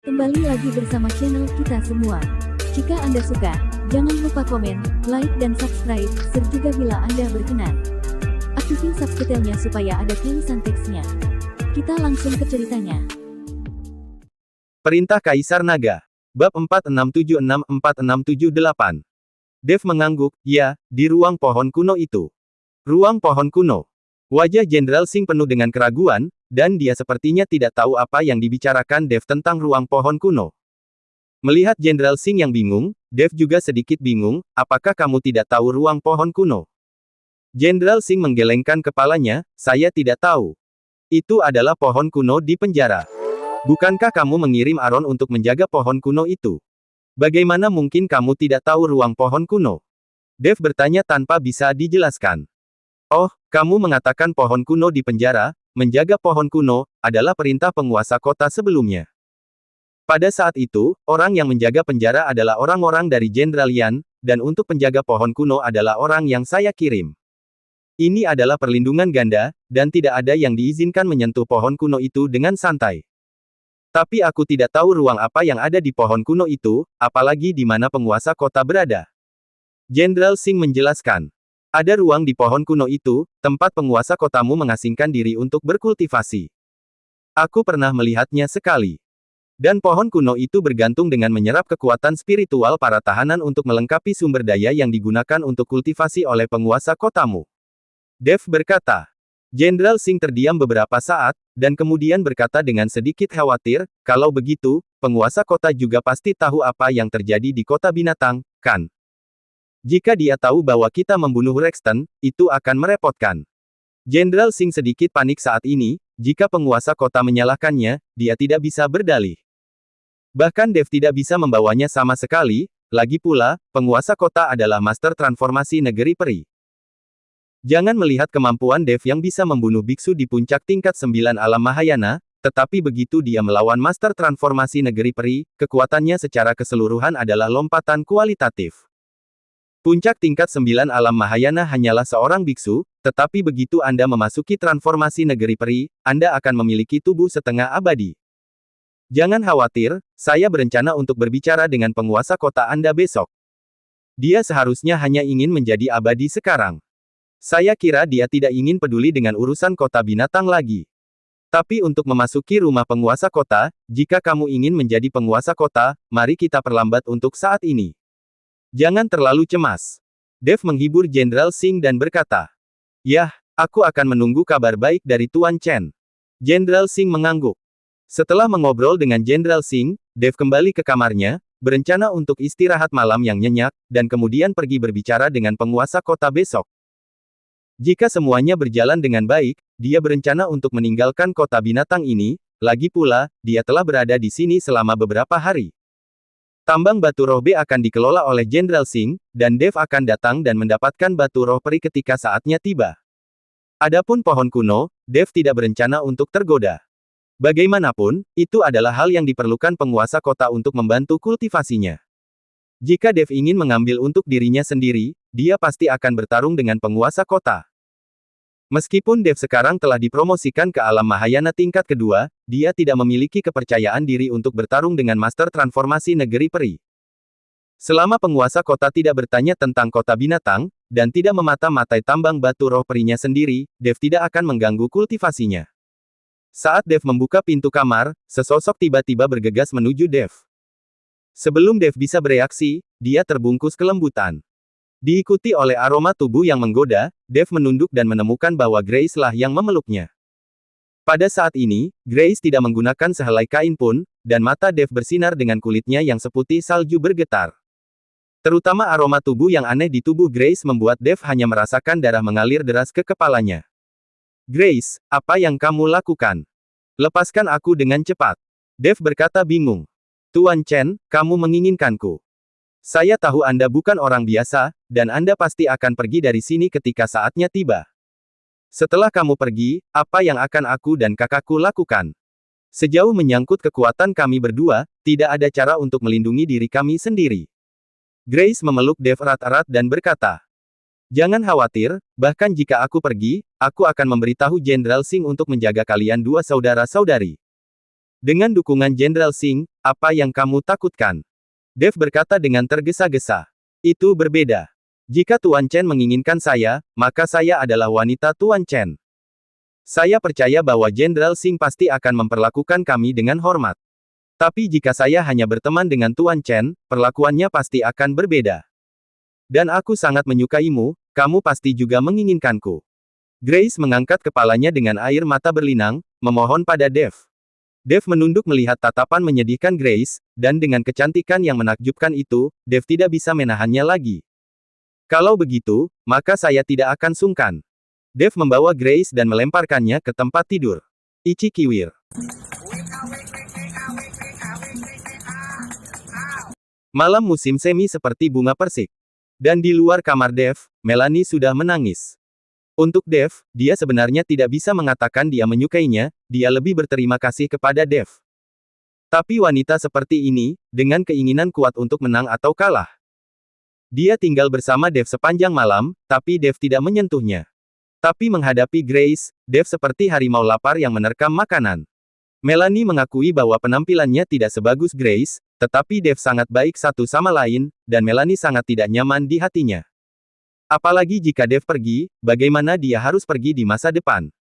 Kembali lagi bersama channel kita semua. Jika Anda suka, jangan lupa komen, like dan subscribe, juga bila Anda berkenan. Aktifin subtitlenya supaya ada tulisan teksnya. Kita langsung ke ceritanya. Perintah Kaisar Naga. Bab 46764678. Dev mengangguk, ya, di ruang pohon kuno itu. Ruang pohon kuno. Wajah Jenderal Singh penuh dengan keraguan, dan dia sepertinya tidak tahu apa yang dibicarakan Dev tentang ruang pohon kuno. Melihat Jenderal Singh yang bingung, Dev juga sedikit bingung, apakah kamu tidak tahu ruang pohon kuno? Jenderal Singh menggelengkan kepalanya, saya tidak tahu. Itu adalah pohon kuno di penjara. Bukankah kamu mengirim Aron untuk menjaga pohon kuno itu? Bagaimana mungkin kamu tidak tahu ruang pohon kuno? Dev bertanya tanpa bisa dijelaskan. Oh, kamu mengatakan pohon kuno di penjara, menjaga pohon kuno, adalah perintah penguasa kota sebelumnya. Pada saat itu, orang yang menjaga penjara adalah orang-orang dari Jenderal Yan, dan untuk penjaga pohon kuno adalah orang yang saya kirim. Ini adalah perlindungan ganda, dan tidak ada yang diizinkan menyentuh pohon kuno itu dengan santai. Tapi aku tidak tahu ruang apa yang ada di pohon kuno itu, apalagi di mana penguasa kota berada. Jenderal Singh menjelaskan. Ada ruang di pohon kuno itu, tempat penguasa kotamu mengasingkan diri untuk berkultivasi. Aku pernah melihatnya sekali. Dan pohon kuno itu bergantung dengan menyerap kekuatan spiritual para tahanan untuk melengkapi sumber daya yang digunakan untuk kultivasi oleh penguasa kotamu. Dev berkata. Jenderal Singh terdiam beberapa saat, dan kemudian berkata dengan sedikit khawatir, kalau begitu, penguasa kota juga pasti tahu apa yang terjadi di kota binatang, kan? Jika dia tahu bahwa kita membunuh Rexton, itu akan merepotkan. Jenderal Singh sedikit panik saat ini, jika penguasa kota menyalahkannya, dia tidak bisa berdalih. Bahkan Dev tidak bisa membawanya sama sekali, lagi pula, penguasa kota adalah master transformasi negeri peri. Jangan melihat kemampuan Dev yang bisa membunuh biksu di puncak tingkat 9 alam Mahayana, tetapi begitu dia melawan master transformasi negeri peri, kekuatannya secara keseluruhan adalah lompatan kualitatif. Puncak tingkat 9 alam Mahayana hanyalah seorang biksu, tetapi begitu Anda memasuki transformasi negeri peri, Anda akan memiliki tubuh setengah abadi. Jangan khawatir, saya berencana untuk berbicara dengan penguasa kota Anda besok. Dia seharusnya hanya ingin menjadi abadi sekarang. Saya kira dia tidak ingin peduli dengan urusan kota binatang lagi. Tapi untuk memasuki rumah penguasa kota, jika kamu ingin menjadi penguasa kota, mari kita perlambat untuk saat ini. Jangan terlalu cemas. Dev menghibur Jenderal Singh dan berkata, yah, aku akan menunggu kabar baik dari Tuan Chen. Jenderal Singh mengangguk. Setelah mengobrol dengan Jenderal Singh, Dev kembali ke kamarnya, berencana untuk istirahat malam yang nyenyak, dan kemudian pergi berbicara dengan penguasa kota besok. Jika semuanya berjalan dengan baik, dia berencana untuk meninggalkan kota binatang ini, lagi pula, dia telah berada di sini selama beberapa hari. Tambang batu roh B akan dikelola oleh Jenderal Singh, dan Dev akan datang dan mendapatkan batu roh peri ketika saatnya tiba. Adapun pohon kuno, Dev tidak berencana untuk tergoda. Bagaimanapun, itu adalah hal yang diperlukan penguasa kota untuk membantu kultivasinya. Jika Dev ingin mengambil untuk dirinya sendiri, dia pasti akan bertarung dengan penguasa kota. Meskipun Dev sekarang telah dipromosikan ke alam Mahayana tingkat kedua, dia tidak memiliki kepercayaan diri untuk bertarung dengan master transformasi negeri peri. Selama penguasa kota tidak bertanya tentang kota binatang, dan tidak memata-matai tambang batu roh perinya sendiri, Dev tidak akan mengganggu kultivasinya. Saat Dev membuka pintu kamar, sesosok tiba-tiba bergegas menuju Dev. Sebelum Dev bisa bereaksi, dia terbungkus kelembutan. Diikuti oleh aroma tubuh yang menggoda, Dev menunduk dan menemukan bahwa Grace lah yang memeluknya. Pada saat ini, Grace tidak menggunakan sehelai kain pun, dan mata Dev bersinar dengan kulitnya yang seputih salju bergetar. Terutama aroma tubuh yang aneh di tubuh Grace membuat Dev hanya merasakan darah mengalir deras ke kepalanya. Grace, apa yang kamu lakukan? Lepaskan aku dengan cepat. Dev berkata bingung. Tuan Chen, kamu menginginkanku. Saya tahu Anda bukan orang biasa, dan Anda pasti akan pergi dari sini ketika saatnya tiba. Setelah kamu pergi, apa yang akan aku dan kakakku lakukan? Sejauh menyangkut kekuatan kami berdua, tidak ada cara untuk melindungi diri kami sendiri. Grace memeluk Dev erat-erat dan berkata, jangan khawatir, bahkan jika aku pergi, aku akan memberitahu Jenderal Singh untuk menjaga kalian dua saudara-saudari. Dengan dukungan Jenderal Singh, apa yang kamu takutkan? Dev berkata dengan tergesa-gesa. Itu berbeda. Jika Tuan Chen menginginkan saya, maka saya adalah wanita Tuan Chen. Saya percaya bahwa Jenderal Singh pasti akan memperlakukan kami dengan hormat. Tapi jika saya hanya berteman dengan Tuan Chen, perlakuannya pasti akan berbeda. Dan aku sangat menyukaimu, kamu pasti juga menginginkanku. Grace mengangkat kepalanya dengan air mata berlinang, memohon pada Dev. Dev menunduk melihat tatapan menyedihkan Grace, dan dengan kecantikan yang menakjubkan itu, Dev tidak bisa menahannya lagi. Kalau begitu, maka saya tidak akan sungkan. Dev membawa Grace dan melemparkannya ke tempat tidur. Ichi Kiwir. Malam musim semi seperti bunga persik. Dan di luar kamar Dev, Melanie sudah menangis. Untuk Dev, dia sebenarnya tidak bisa mengatakan dia menyukainya, dia lebih berterima kasih kepada Dev. Tapi wanita seperti ini, dengan keinginan kuat untuk menang atau kalah. Dia tinggal bersama Dev sepanjang malam, tapi Dev tidak menyentuhnya. Tapi menghadapi Grace, Dev seperti harimau lapar yang menerkam makanan. Melanie mengakui bahwa penampilannya tidak sebagus Grace, tetapi Dev sangat baik satu sama lain, dan Melanie sangat tidak nyaman di hatinya. Apalagi jika Dev pergi, bagaimana dia harus pergi di masa depan?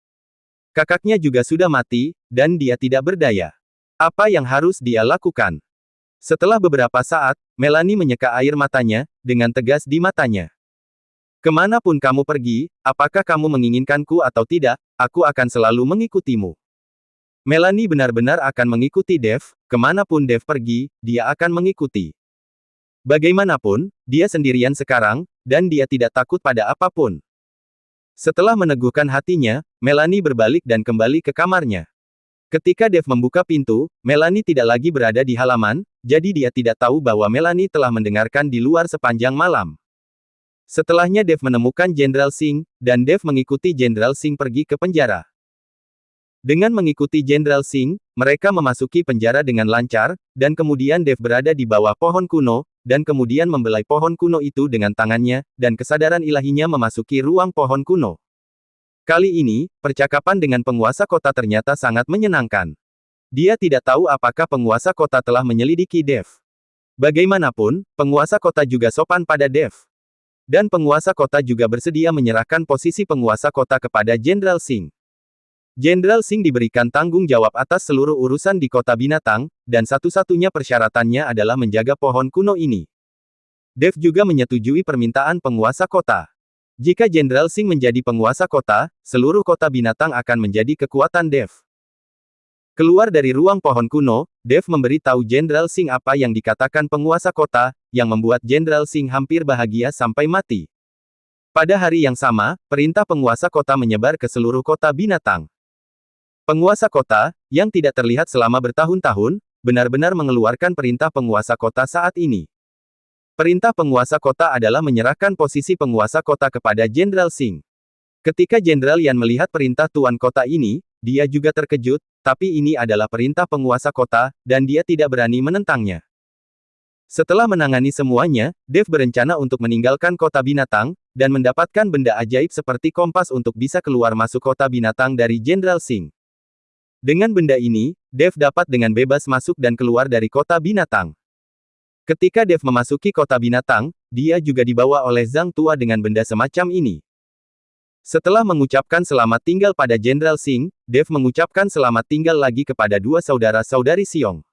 Kakaknya juga sudah mati, dan dia tidak berdaya. Apa yang harus dia lakukan? Setelah beberapa saat, Melanie menyeka air matanya, dengan tegas di matanya. Kemanapun kamu pergi, apakah kamu menginginkanku atau tidak, aku akan selalu mengikutimu. Melanie benar-benar akan mengikuti Dev, kemanapun Dev pergi, dia akan mengikuti. Bagaimanapun, dia sendirian sekarang, dan dia tidak takut pada apapun. Setelah meneguhkan hatinya, Melanie berbalik dan kembali ke kamarnya. Ketika Dev membuka pintu, Melanie tidak lagi berada di halaman, jadi dia tidak tahu bahwa Melanie telah mendengarkan di luar sepanjang malam. Setelahnya Dev menemukan Jenderal Singh, dan Dev mengikuti Jenderal Singh pergi ke penjara. Dengan mengikuti Jenderal Singh, mereka memasuki penjara dengan lancar, dan kemudian Dev berada di bawah pohon kuno, dan kemudian membelai pohon kuno itu dengan tangannya, dan kesadaran ilahinya memasuki ruang pohon kuno. Kali ini, percakapan dengan penguasa kota ternyata sangat menyenangkan. Dia tidak tahu apakah penguasa kota telah menyelidiki Dev. Bagaimanapun, penguasa kota juga sopan pada Dev. Dan penguasa kota juga bersedia menyerahkan posisi penguasa kota kepada Jenderal Singh. Jenderal Singh diberikan tanggung jawab atas seluruh urusan di kota binatang, dan satu-satunya persyaratannya adalah menjaga pohon kuno ini. Dev juga menyetujui permintaan penguasa kota. Jika Jenderal Singh menjadi penguasa kota, seluruh kota binatang akan menjadi kekuatan Dev. Keluar dari ruang pohon kuno, Dev memberi tahu Jenderal Singh apa yang dikatakan penguasa kota, yang membuat Jenderal Singh hampir bahagia sampai mati. Pada hari yang sama, perintah penguasa kota menyebar ke seluruh kota binatang. Penguasa kota, yang tidak terlihat selama bertahun-tahun, benar-benar mengeluarkan perintah penguasa kota saat ini. Perintah penguasa kota adalah menyerahkan posisi penguasa kota kepada Jenderal Singh. Ketika Jenderal Yan melihat perintah tuan kota ini, dia juga terkejut, tapi ini adalah perintah penguasa kota, dan dia tidak berani menentangnya. Setelah menangani semuanya, Dev berencana untuk meninggalkan kota binatang, dan mendapatkan benda ajaib seperti kompas untuk bisa keluar masuk kota binatang dari Jenderal Singh. Dengan benda ini, Dev dapat dengan bebas masuk dan keluar dari kota binatang. Ketika Dev memasuki kota binatang, dia juga dibawa oleh Zhang Tua dengan benda semacam ini. Setelah mengucapkan selamat tinggal pada Jenderal Singh, Dev mengucapkan selamat tinggal lagi kepada dua saudara-saudari Siong.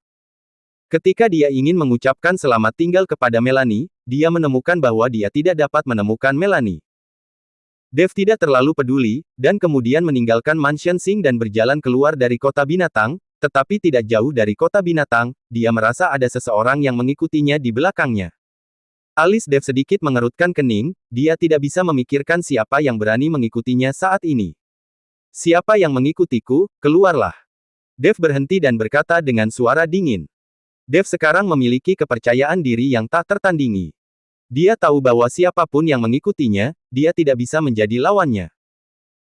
Ketika dia ingin mengucapkan selamat tinggal kepada Melanie, dia menemukan bahwa dia tidak dapat menemukan Melanie. Dev tidak terlalu peduli, dan kemudian meninggalkan mansion Singh dan berjalan keluar dari kota binatang, tetapi tidak jauh dari kota binatang, dia merasa ada seseorang yang mengikutinya di belakangnya. Alis Dev sedikit mengerutkan kening, dia tidak bisa memikirkan siapa yang berani mengikutinya saat ini. Siapa yang mengikutiku, keluarlah. Dev berhenti dan berkata dengan suara dingin. Dev sekarang memiliki kepercayaan diri yang tak tertandingi. Dia tahu bahwa siapapun yang mengikutinya, dia tidak bisa menjadi lawannya.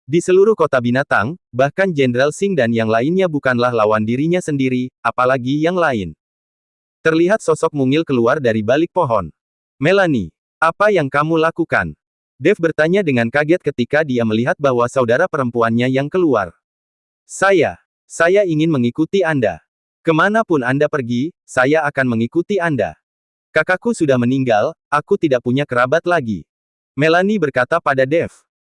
Di seluruh kota binatang, bahkan Jenderal Singh dan yang lainnya bukanlah lawan dirinya sendiri, apalagi yang lain. Terlihat sosok mungil keluar dari balik pohon. Melanie, apa yang kamu lakukan? Dev bertanya dengan kaget ketika dia melihat bahwa saudara perempuannya yang keluar. Saya ingin mengikuti Anda. Kemanapun Anda pergi, saya akan mengikuti Anda. Kakakku sudah meninggal, aku tidak punya kerabat lagi. Melanie berkata pada Dev.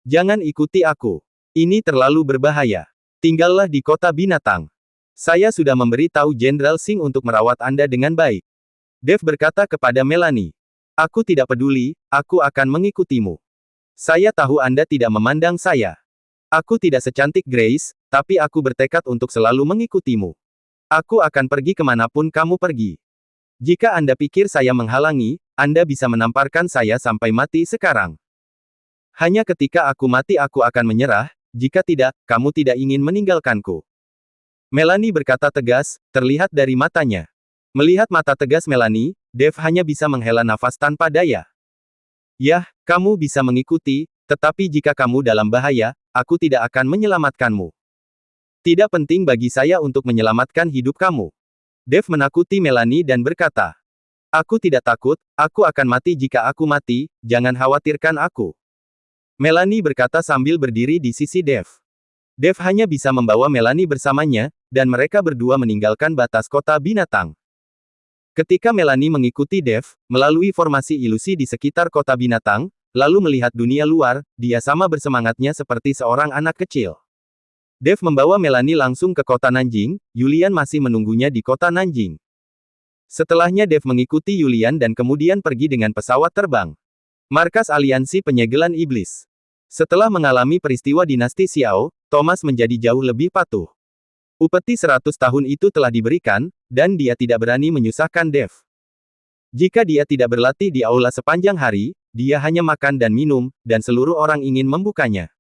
Jangan ikuti aku. Ini terlalu berbahaya. Tinggallah di kota binatang. Saya sudah memberi tahu Jenderal Singh untuk merawat Anda dengan baik. Dev berkata kepada Melanie. Aku tidak peduli, aku akan mengikutimu. Saya tahu Anda tidak memandang saya. Aku tidak secantik Grace, tapi aku bertekad untuk selalu mengikutimu. Aku akan pergi kemanapun kamu pergi. Jika Anda pikir saya menghalangi, Anda bisa menamparkan saya sampai mati sekarang. Hanya ketika aku mati aku akan menyerah, jika tidak, kamu tidak ingin meninggalkanku. Melanie berkata tegas, terlihat dari matanya. Melihat mata tegas Melanie, Dev hanya bisa menghela nafas tanpa daya. Yah, kamu bisa mengikuti, tetapi jika kamu dalam bahaya, aku tidak akan menyelamatkanmu. Tidak penting bagi saya untuk menyelamatkan hidup kamu. Dev menakuti Melanie dan berkata, aku tidak takut, aku akan mati jika aku mati, jangan khawatirkan aku. Melanie berkata sambil berdiri di sisi Dev. Dev hanya bisa membawa Melanie bersamanya, dan mereka berdua meninggalkan batas kota binatang. Ketika Melanie mengikuti Dev, melalui formasi ilusi di sekitar kota binatang, lalu melihat dunia luar, dia sama bersemangatnya seperti seorang anak kecil. Dev membawa Melanie langsung ke kota Nanjing, Yulian masih menunggunya di kota Nanjing. Setelahnya Dev mengikuti Yulian dan kemudian pergi dengan pesawat terbang. Markas Aliansi Penyegelan Iblis. Setelah mengalami peristiwa dinasti Xiao, Thomas menjadi jauh lebih patuh. Upeti 100 tahun itu telah diberikan, dan dia tidak berani menyusahkan Dev. Jika dia tidak berlatih di aula sepanjang hari, dia hanya makan dan minum, dan seluruh orang ingin membukanya.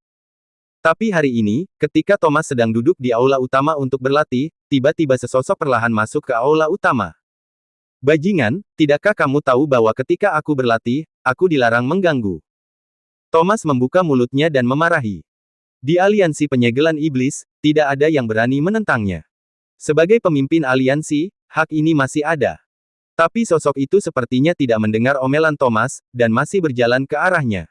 Tapi hari ini, ketika Thomas sedang duduk di aula utama untuk berlatih, tiba-tiba sesosok perlahan masuk ke aula utama. Bajingan, tidakkah kamu tahu bahwa ketika aku berlatih, aku dilarang mengganggu? Thomas membuka mulutnya dan memarahi. Di aliansi penyegelan iblis, tidak ada yang berani menentangnya. Sebagai pemimpin aliansi, hak ini masih ada. Tapi sosok itu sepertinya tidak mendengar omelan Thomas, dan masih berjalan ke arahnya.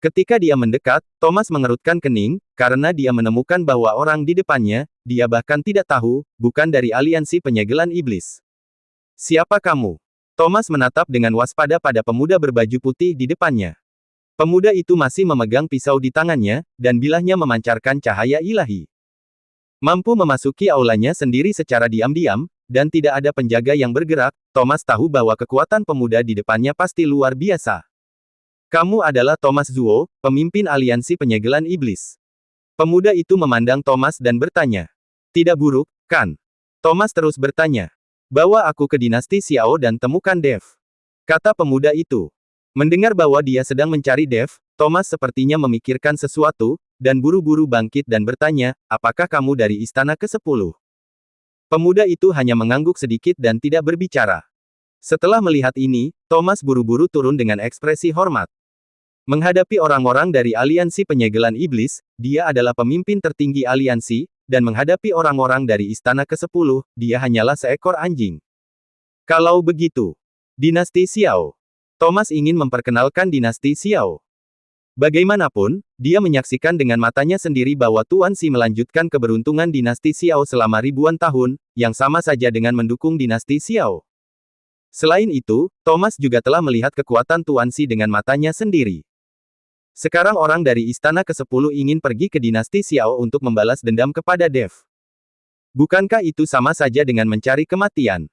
Ketika dia mendekat, Thomas mengerutkan kening, karena dia menemukan bahwa orang di depannya, dia bahkan tidak tahu, bukan dari aliansi penyegelan iblis. Siapa kamu? Thomas menatap dengan waspada pada pemuda berbaju putih di depannya. Pemuda itu masih memegang pisau di tangannya, dan bilahnya memancarkan cahaya ilahi. Mampu memasuki aulanya sendiri secara diam-diam, dan tidak ada penjaga yang bergerak, Thomas tahu bahwa kekuatan pemuda di depannya pasti luar biasa. Kamu adalah Thomas Zuo, pemimpin aliansi penyegelan iblis. Pemuda itu memandang Thomas dan bertanya. Tidak buruk, kan? Thomas terus bertanya. Bawa aku ke dinasti Xiao dan temukan Dev. Kata pemuda itu. Mendengar bahwa dia sedang mencari Dev, Thomas sepertinya memikirkan sesuatu, dan buru-buru bangkit dan bertanya, apakah kamu dari istana ke-10? Pemuda itu hanya mengangguk sedikit dan tidak berbicara. Setelah melihat ini, Thomas buru-buru turun dengan ekspresi hormat. Menghadapi orang-orang dari aliansi penyegelan iblis, dia adalah pemimpin tertinggi aliansi, dan menghadapi orang-orang dari istana ke-10, dia hanyalah seekor anjing. Kalau begitu, dinasti Xiao. Thomas ingin memperkenalkan dinasti Xiao. Bagaimanapun, dia menyaksikan dengan matanya sendiri bahwa Tuan Xi melanjutkan keberuntungan dinasti Xiao selama ribuan tahun, yang sama saja dengan mendukung dinasti Xiao. Selain itu, Thomas juga telah melihat kekuatan Tuan Xi dengan matanya sendiri. Sekarang orang dari istana ke-10 ingin pergi ke dinasti Xiao untuk membalas dendam kepada Dev. Bukankah itu sama saja dengan mencari kematian?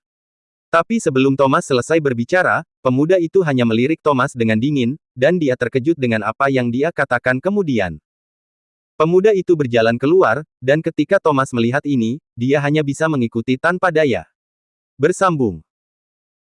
Tapi sebelum Thomas selesai berbicara, pemuda itu hanya melirik Thomas dengan dingin, dan dia terkejut dengan apa yang dia katakan kemudian. Pemuda itu berjalan keluar, dan ketika Thomas melihat ini, dia hanya bisa mengikuti tanpa daya. Bersambung.